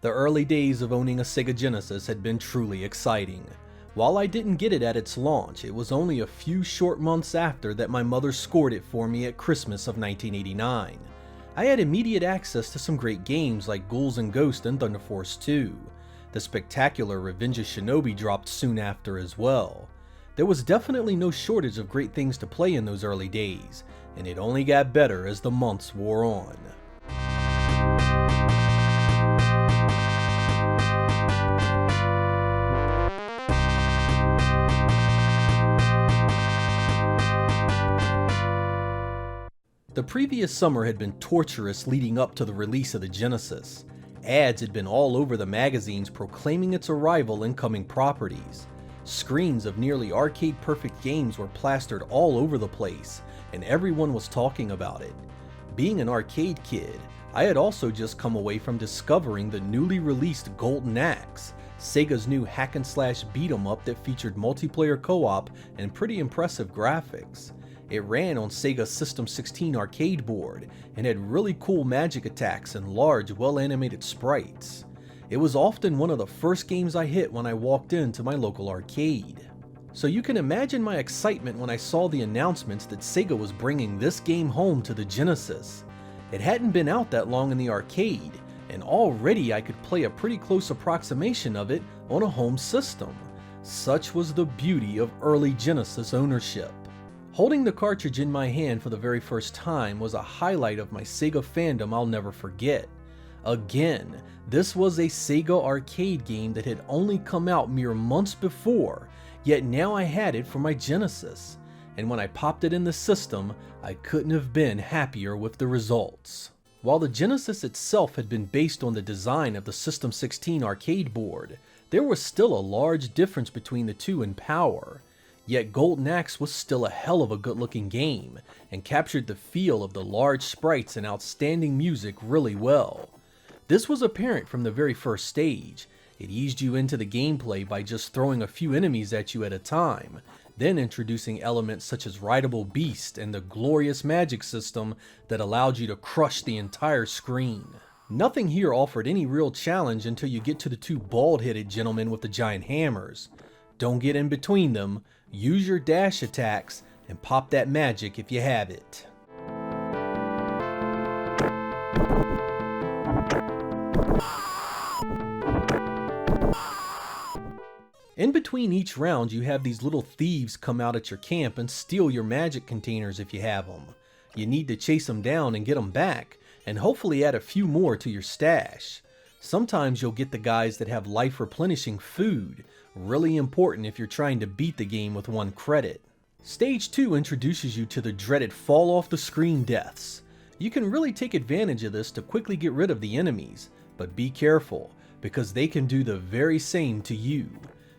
The early days of owning a Sega Genesis had been truly exciting. While I didn't get it at its launch, it was only a few short months after that my mother scored it for me at Christmas of 1989. I had immediate access to some great games like Ghouls and Ghosts and Thunder Force 2. The spectacular Revenge of Shinobi dropped soon after as well. There was definitely no shortage of great things to play in those early days, and it only got better as the months wore on. The previous summer had been torturous leading up to the release of the Genesis. Ads had been all over the magazines proclaiming its arrival and coming properties. Screens of nearly arcade-perfect games were plastered all over the place, and everyone was talking about it. Being an arcade kid, I had also just come away from discovering the newly released Golden Axe, Sega's new hack-and-slash beat-em-up that featured multiplayer co-op and pretty impressive graphics. It ran on Sega's System 16 arcade board and had really cool magic attacks and large, well-animated sprites. It was often one of the first games I hit when I walked into my local arcade. So you can imagine my excitement when I saw the announcements that Sega was bringing this game home to the Genesis. It hadn't been out that long in the arcade, and already I could play a pretty close approximation of it on a home system. Such was the beauty of early Genesis ownership. Holding the cartridge in my hand for the very first time was a highlight of my Sega fandom I'll never forget. Again, this was a Sega arcade game that had only come out mere months before, yet now I had it for my Genesis. And when I popped it in the system, I couldn't have been happier with the results. While the Genesis itself had been based on the design of the System 16 arcade board, there was still a large difference between the two in power. Yet Golden Axe was still a hell of a good looking game, and captured the feel of the large sprites and outstanding music really well. This was apparent from the very first stage. It eased you into the gameplay by just throwing a few enemies at you at a time, then introducing elements such as rideable beasts and the glorious magic system that allowed you to crush the entire screen. Nothing here offered any real challenge until you get to the two bald-headed gentlemen with the giant hammers. Don't get in between them, use your dash attacks, and pop that magic if you have it. In between each round, you have these little thieves come out at your camp and steal your magic containers if you have them. You need to chase them down and get them back, and hopefully add a few more to your stash. Sometimes you'll get the guys that have life replenishing food, really important if you're trying to beat the game with 1 credit. Stage 2 introduces you to the dreaded fall off the screen deaths. You can really take advantage of this to quickly get rid of the enemies, but be careful, because they can do the very same to you.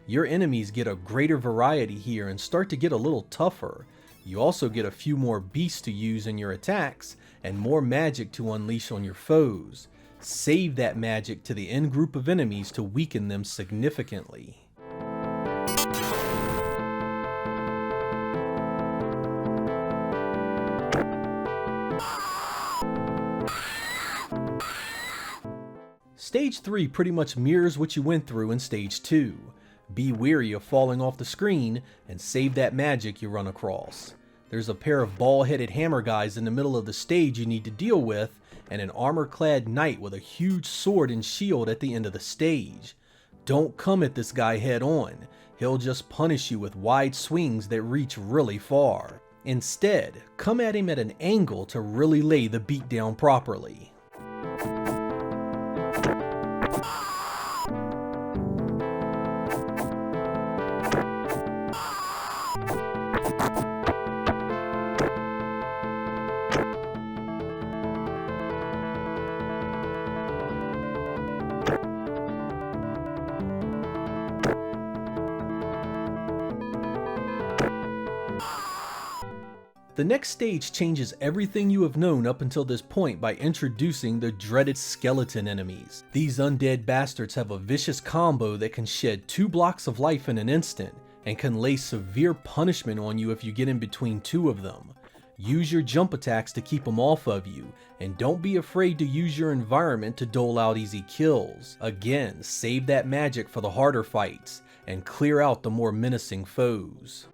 Your enemies get a greater variety here and start to get a little tougher. You also get a few more beasts to use in your attacks, and more magic to unleash on your foes. Save that magic to the end group of enemies to weaken them significantly. Stage 3 pretty much mirrors what you went through in Stage 2. Be wary of falling off the screen and save that magic you run across. There's a pair of ball-headed hammer guys in the middle of the stage you need to deal with, and an armor-clad knight with a huge sword and shield at the end of the stage. Don't come at this guy head on. He'll just punish you with wide swings that reach really far. Instead, come at him at an angle to really lay the beat down properly. The next stage changes everything you have known up until this point by introducing the dreaded skeleton enemies. These undead bastards have a vicious combo that can shed 2 blocks of life in an instant, and can lay severe punishment on you if you get in between 2 of them. Use your jump attacks to keep them off of you, and don't be afraid to use your environment to dole out easy kills. Again, save that magic for the harder fights, and clear out the more menacing foes.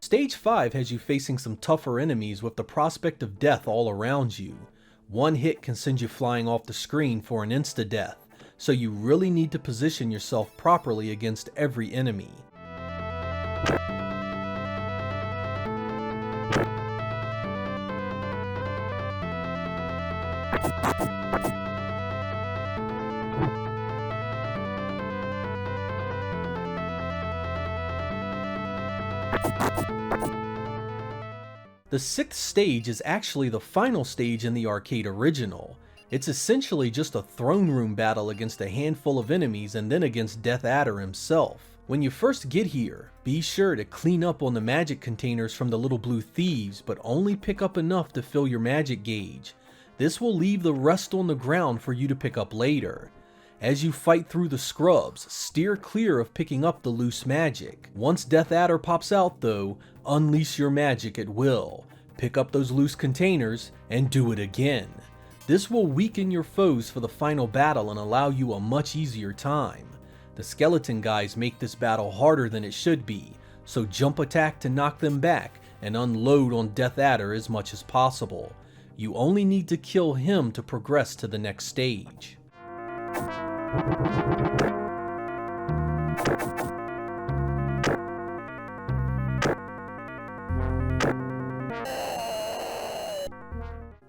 Stage 5 has you facing some tougher enemies with the prospect of death all around you. One hit can send you flying off the screen for an insta-death, so you really need to position yourself properly against every enemy. The 6th stage is actually the final stage in the arcade original. It's essentially just a throne room battle against a handful of enemies and then against Death Adder himself. When you first get here, be sure to clean up on the magic containers from the little blue thieves, but only pick up enough to fill your magic gauge. This will leave the rest on the ground for you to pick up later. As you fight through the scrubs, steer clear of picking up the loose magic. Once Death Adder pops out though, unleash your magic at will. Pick up those loose containers and do it again. This will weaken your foes for the final battle and allow you a much easier time. The skeleton guys make this battle harder than it should be, so jump attack to knock them back and unload on Death Adder as much as possible. You only need to kill him to progress to the next stage.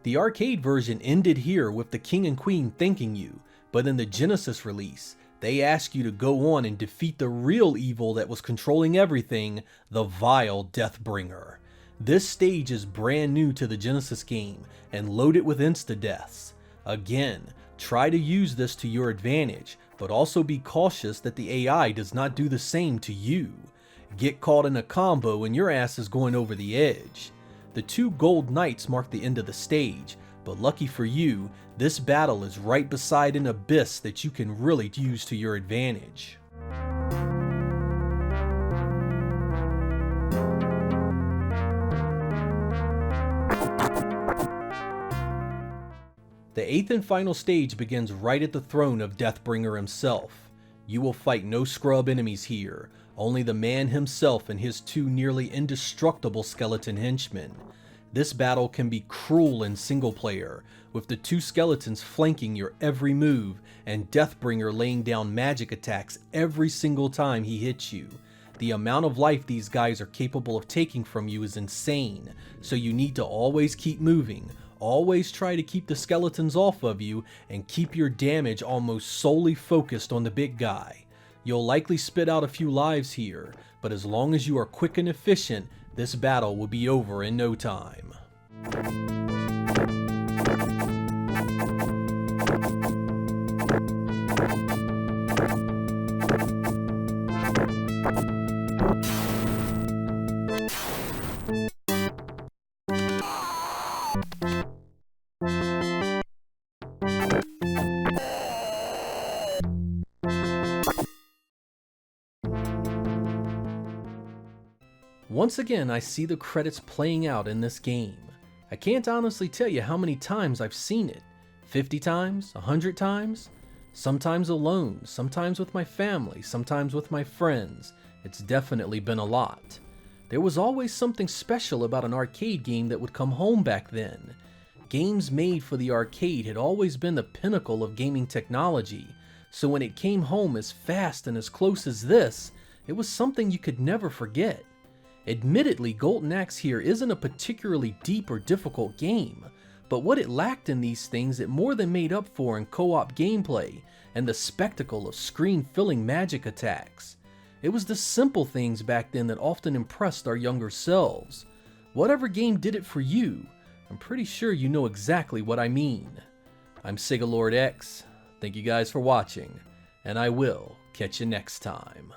The arcade version ended here with the King and Queen thanking you, but in the Genesis release, they ask you to go on and defeat the real evil that was controlling everything, the vile Deathbringer. This stage is brand new to the Genesis game and loaded with insta-deaths. Again, try to use this to your advantage, but also be cautious that the AI does not do the same to you. Get caught in a combo and your ass is going over the edge. The 2 gold knights mark the end of the stage, but lucky for you, this battle is right beside an abyss that you can really use to your advantage. The 8th and final stage begins right at the throne of Deathbringer himself. You will fight no scrub enemies here, only the man himself and his 2 nearly indestructible skeleton henchmen. This battle can be cruel in single player, with the 2 skeletons flanking your every move and Deathbringer laying down magic attacks every single time he hits you. The amount of life these guys are capable of taking from you is insane, so you need to always keep moving. Always try to keep the skeletons off of you and keep your damage almost solely focused on the big guy. You'll likely spit out a few lives here, but as long as you are quick and efficient, this battle will be over in no time. Once again, I see the credits playing out in this game. I can't honestly tell you how many times I've seen it. 50 times? 100 times? Sometimes alone, sometimes with my family, sometimes with my friends. It's definitely been a lot. There was always something special about an arcade game that would come home back then. Games made for the arcade had always been the pinnacle of gaming technology, so when it came home as fast and as close as this, it was something you could never forget. Admittedly, Golden Axe here isn't a particularly deep or difficult game, but what it lacked in these things it more than made up for in co-op gameplay and the spectacle of screen-filling magic attacks. It was the simple things back then that often impressed our younger selves. Whatever game did it for you, I'm pretty sure you know exactly what I mean. I'm Sega Lord X. Thank you guys for watching, and I will catch you next time.